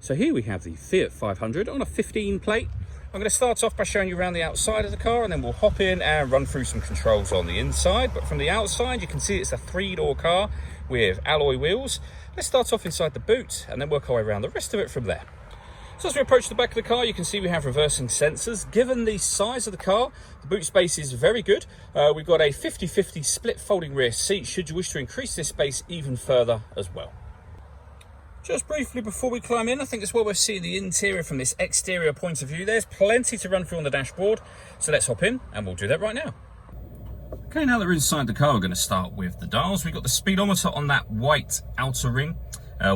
So here we have the Fiat 500 on a 15 plate. I'm going to start off by showing you around the outside of the car, and then we'll hop in and run through some controls on the inside. But from the outside, you can see it's a 3-door car with alloy wheels. Let's start off inside the boot and then work our way around the rest of it from there. So as we approach the back of the car, you can see we have reversing sensors. Given the size of the car, the boot space is very good. We've got a 50-50 split folding rear seat should you wish to increase this space even further as well. Just briefly before we climb in, I think it's well worth seeing the interior from this exterior point of view. There's plenty to run through on the dashboard, so let's hop in and we'll do that right now. Okay, now that we're inside the car, we're going to start with the dials. We've got the speedometer on that white outer ring.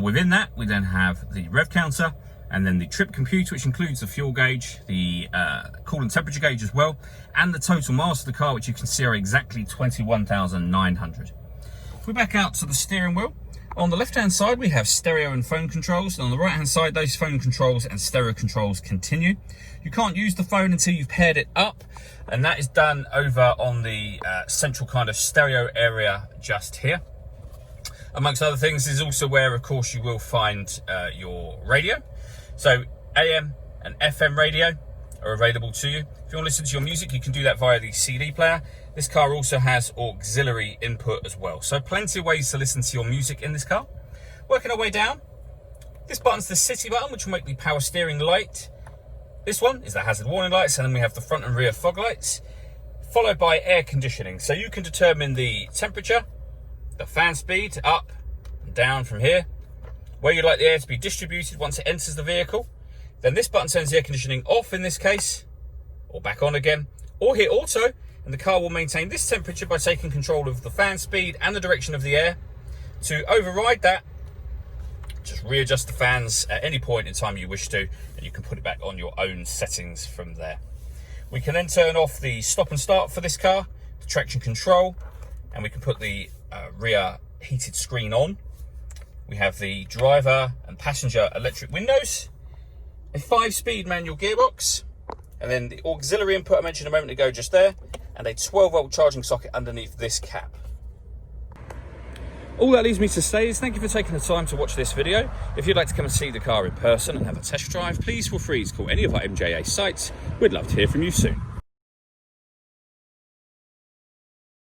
Within that, we then have the rev counter, and then the trip computer, which includes the fuel gauge, the coolant temperature gauge as well, and the total miles of the car, which you can see are exactly 21,900. If we back out to the steering wheel, on the left-hand side, we have stereo and phone controls, and on the right-hand side, those phone controls and stereo controls continue. You can't use the phone until you've paired it up, and that is done over on the central kind of stereo area just here. Amongst other things, this is also where, of course, you will find your radio. So AM and FM radio are available to you. If you want to listen to your music, you can do that via the CD player. This car also has auxiliary input as well. So plenty of ways to listen to your music in this car. Working our way down, this button's the city button, which will make the power steering light. This one is the hazard warning lights, and then we have the front and rear fog lights, followed by air conditioning. So you can determine the temperature, the fan speed, up and down from here, where you'd like the air to be distributed once it enters the vehicle. Then this button turns the air conditioning off in this case, or back on again, or hit auto, and the car will maintain this temperature by taking control of the fan speed and the direction of the air. To override that, just readjust the fans at any point in time you wish to, and you can put it back on your own settings from there. We can then turn off the stop and start for this car, the traction control, and we can put the rear heated screen on. We have the driver and passenger electric windows, a 5-speed manual gearbox, and then the auxiliary input I mentioned a moment ago just there, and a 12-volt charging socket underneath this cap. All that leaves me to say is thank you for taking the time to watch this video. If you'd like to come and see the car in person and have a test drive, please feel free to call any of our MJA sites. We'd love to hear from you soon.